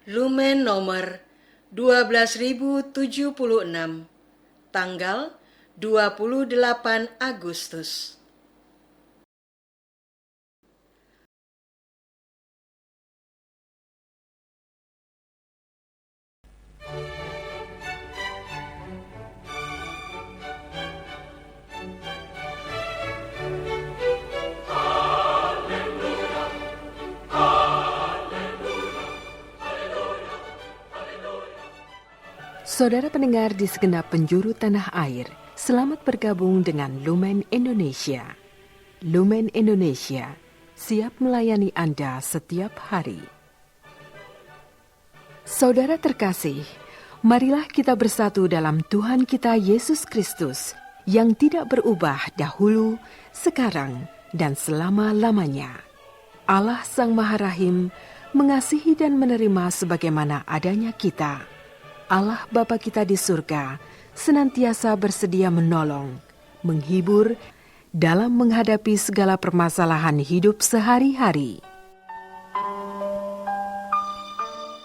Lumen nomor 12.076, tanggal 28 Agustus. Saudara pendengar di segenap penjuru tanah air, selamat bergabung dengan Lumen Indonesia. Lumen Indonesia siap melayani Anda setiap hari. Saudara terkasih, marilah kita bersatu dalam Tuhan kita Yesus Kristus yang tidak berubah dahulu, sekarang, dan selama-lamanya. Allah Sang Maha Rahim mengasihi dan menerima sebagaimana adanya kita. Allah Bapa kita di surga senantiasa bersedia menolong, menghibur dalam menghadapi segala permasalahan hidup sehari-hari.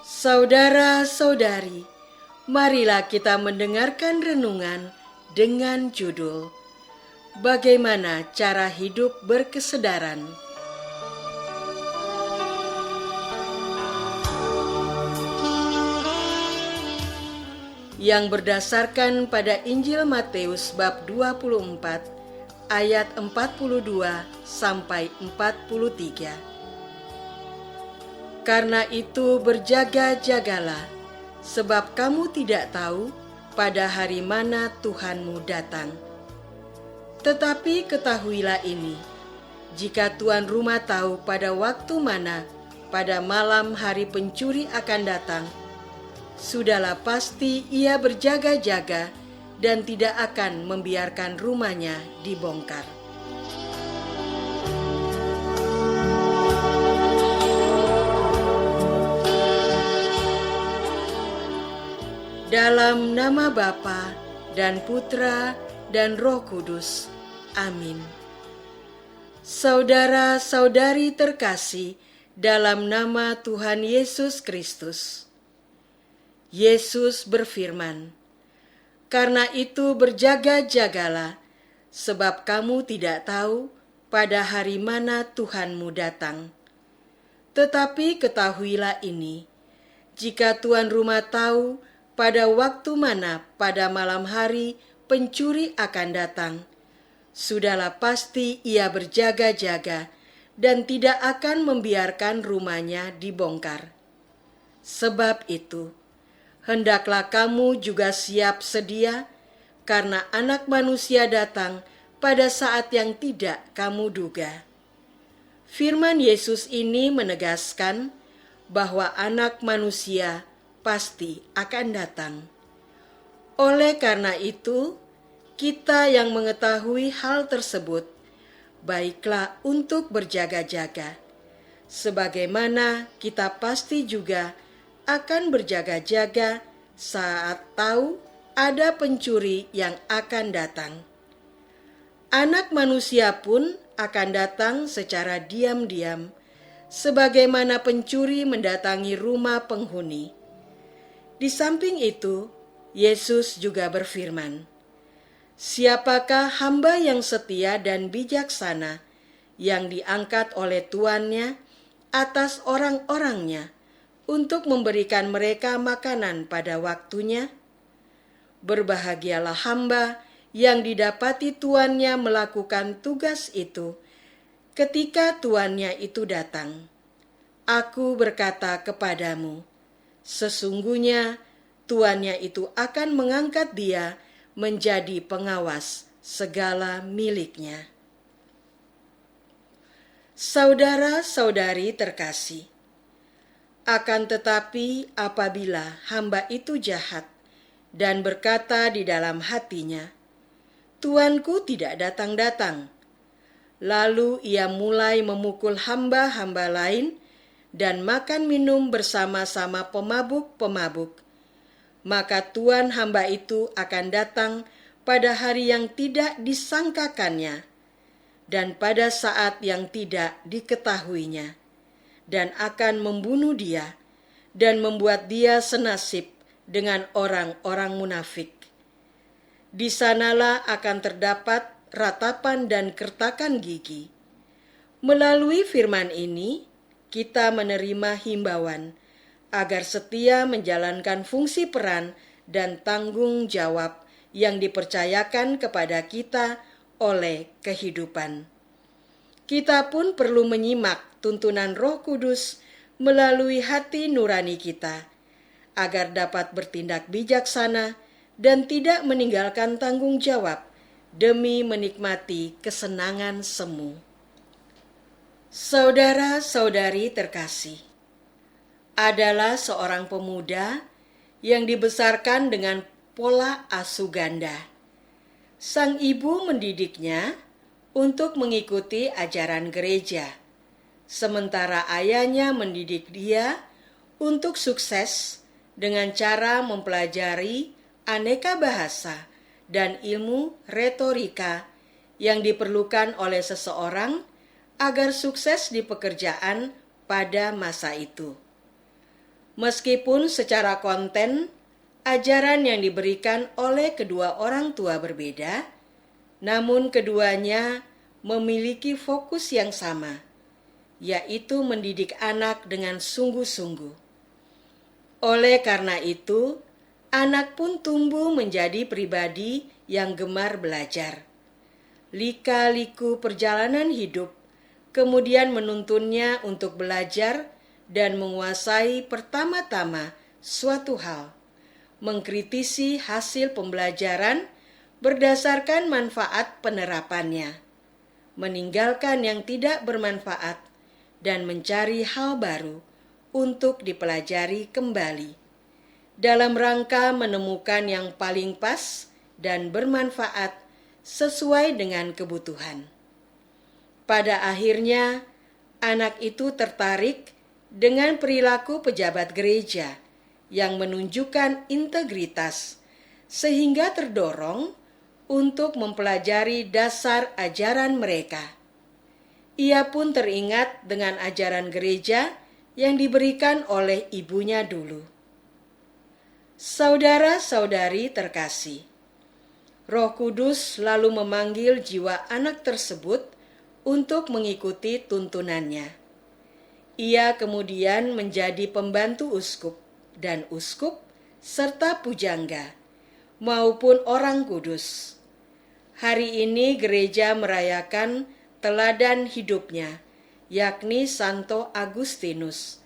Saudara-saudari, marilah kita mendengarkan renungan dengan judul Bagaimana Cara Hidup Berkesedaran. Yang berdasarkan pada Injil Matius bab 24 ayat 42 sampai 43. Karena itu berjaga-jagalah, sebab kamu tidak tahu pada hari mana Tuhanmu datang. Tetapi ketahuilah ini, jika tuan rumah tahu pada waktu mana pada malam hari pencuri akan datang, sudahlah pasti ia berjaga-jaga dan tidak akan membiarkan rumahnya dibongkar. Dalam nama Bapa dan Putra dan Roh Kudus. Amin. Saudara-saudari terkasih dalam nama Tuhan Yesus Kristus. Yesus berfirman, "Karena itu berjaga-jagalah, sebab kamu tidak tahu pada hari mana Tuhanmu datang. Tetapi ketahuilah ini, jika tuan rumah tahu pada waktu mana pada malam hari pencuri akan datang, sudahlah pasti ia berjaga-jaga dan tidak akan membiarkan rumahnya dibongkar. Sebab itu, hendaklah kamu juga siap sedia, karena Anak Manusia datang pada saat yang tidak kamu duga." Firman Yesus ini menegaskan bahwa Anak Manusia pasti akan datang. Oleh karena itu, kita yang mengetahui hal tersebut, baiklah untuk berjaga-jaga, sebagaimana kita pasti juga akan berjaga-jaga saat tahu ada pencuri yang akan datang. Anak Manusia pun akan datang secara diam-diam, sebagaimana pencuri mendatangi rumah penghuni. Di samping itu, Yesus juga berfirman, "Siapakah hamba yang setia dan bijaksana yang diangkat oleh tuannya atas orang-orangnya untuk memberikan mereka makanan pada waktunya? Berbahagialah hamba yang didapati tuannya melakukan tugas itu ketika tuannya itu datang. Aku berkata kepadamu, sesungguhnya tuannya itu akan mengangkat dia menjadi pengawas segala miliknya." Saudara-saudari terkasih, akan tetapi apabila hamba itu jahat dan berkata di dalam hatinya, "Tuanku tidak datang-datang," lalu ia mulai memukul hamba-hamba lain dan makan minum bersama-sama pemabuk-pemabuk, maka tuan hamba itu akan datang pada hari yang tidak disangkakannya dan pada saat yang tidak diketahuinya, dan akan membunuh dia dan membuat dia senasib dengan orang-orang munafik. Di sanalah akan terdapat ratapan dan kertakan gigi. Melalui firman ini, kita menerima himbauan agar setia menjalankan fungsi peran dan tanggung jawab yang dipercayakan kepada kita oleh kehidupan. Kita pun perlu menyimak tuntunan Roh Kudus melalui hati nurani kita, agar dapat bertindak bijaksana dan tidak meninggalkan tanggung jawab demi menikmati kesenangan semu. Saudara-saudari terkasih, adalah seorang pemuda yang dibesarkan dengan pola asuh ganda. Sang ibu mendidiknya untuk mengikuti ajaran gereja, sementara ayahnya mendidik dia untuk sukses dengan cara mempelajari aneka bahasa dan ilmu retorika yang diperlukan oleh seseorang agar sukses di pekerjaan pada masa itu. Meskipun secara konten, ajaran yang diberikan oleh kedua orang tua berbeda, namun keduanya memiliki fokus yang sama, yaitu mendidik anak dengan sungguh-sungguh. Oleh karena itu, anak pun tumbuh menjadi pribadi yang gemar belajar. Lika-liku perjalanan hidup kemudian menuntunnya untuk belajar dan menguasai pertama-tama suatu hal, mengkritisi hasil pembelajaran berdasarkan manfaat penerapannya, meninggalkan yang tidak bermanfaat, dan mencari hal baru untuk dipelajari kembali, dalam rangka menemukan yang paling pas dan bermanfaat sesuai dengan kebutuhan. Pada akhirnya, anak itu tertarik dengan perilaku pejabat gereja yang menunjukkan integritas, sehingga terdorong untuk mempelajari dasar ajaran mereka. Ia pun teringat dengan ajaran gereja yang diberikan oleh ibunya dulu. Saudara-saudari terkasih, Roh Kudus lalu memanggil jiwa anak tersebut untuk mengikuti tuntunannya. Ia kemudian menjadi pembantu uskup dan uskup serta pujangga maupun orang kudus. Hari ini gereja merayakan teladan hidupnya, yakni Santo Agustinus,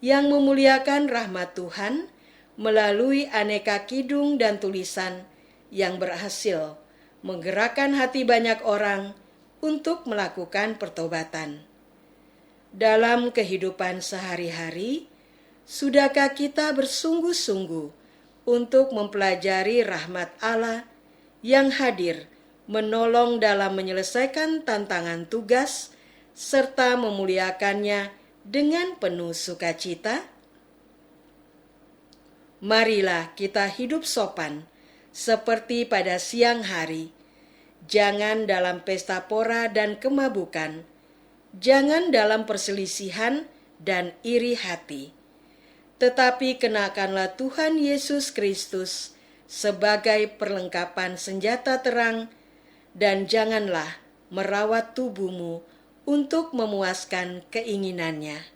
yang memuliakan rahmat Tuhan melalui aneka kidung dan tulisan yang berhasil menggerakkan hati banyak orang untuk melakukan pertobatan. Dalam kehidupan sehari-hari, sudahkah kita bersungguh-sungguh untuk mempelajari rahmat Allah yang hadir menolong dalam menyelesaikan tantangan tugas serta memuliakannya dengan penuh sukacita? Marilah kita hidup sopan seperti pada siang hari. Jangan dalam pesta pora dan kemabukan, jangan dalam perselisihan dan iri hati. Tetapi kenakanlah Tuhan Yesus Kristus sebagai perlengkapan senjata terang, dan janganlah merawat tubuhmu untuk memuaskan keinginannya.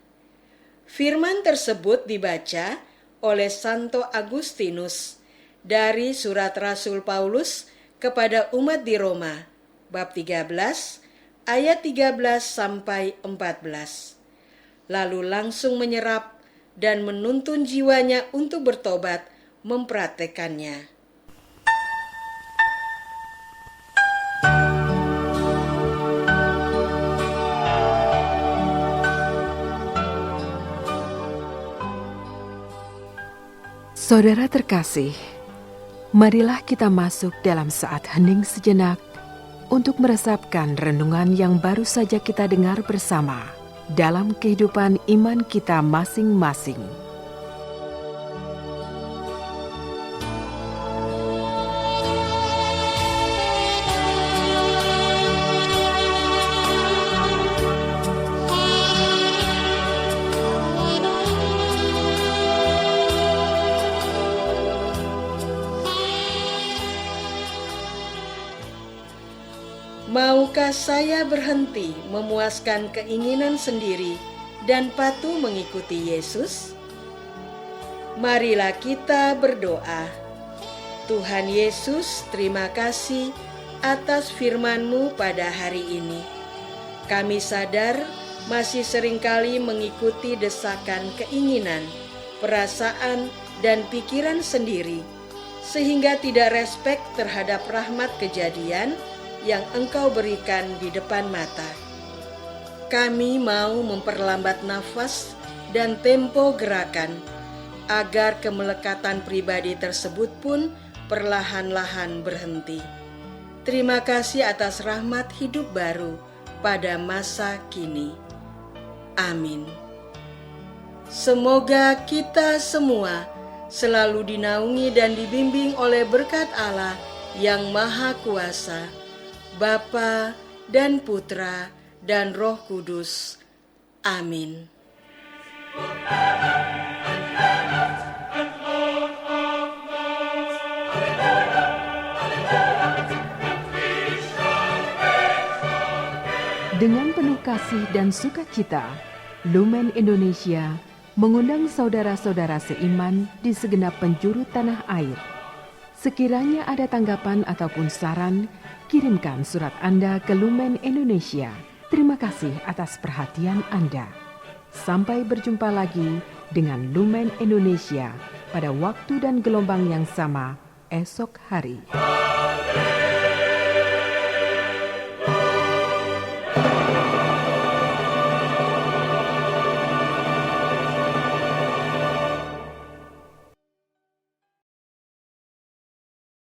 Firman tersebut dibaca oleh Santo Agustinus dari surat Rasul Paulus kepada umat di Roma, bab 13, ayat 13 sampai 14. Lalu langsung menyerap dan menuntun jiwanya untuk bertobat mempraktekannya. Saudara terkasih, marilah kita masuk dalam saat hening sejenak untuk meresapkan renungan yang baru saja kita dengar bersama dalam kehidupan iman kita masing-masing. Apakah saya berhenti memuaskan keinginan sendiri dan patuh mengikuti Yesus? Marilah kita berdoa. Tuhan Yesus, terima kasih atas firman-Mu pada hari ini. Kami sadar masih seringkali mengikuti desakan keinginan, perasaan, dan pikiran sendiri, sehingga tidak respek terhadap rahmat kejadian yang Engkau berikan di depan mata. Kami mau memperlambat nafas dan tempo gerakan, agar kemelekatan pribadi tersebut pun perlahan-lahan berhenti. Terima kasih atas rahmat hidup baru pada masa kini. Amin. Semoga kita semua selalu dinaungi dan dibimbing oleh berkat Allah yang Maha Kuasa, Bapa dan Putra dan Roh Kudus. Amin. Dengan penuh kasih dan sukacita, Lumen Indonesia mengundang saudara-saudara seiman di segenap penjuru tanah air. Sekiranya ada tanggapan ataupun saran, kirimkan surat Anda ke Lumen Indonesia. Terima kasih atas perhatian Anda. Sampai berjumpa lagi dengan Lumen Indonesia pada waktu dan gelombang yang sama esok hari.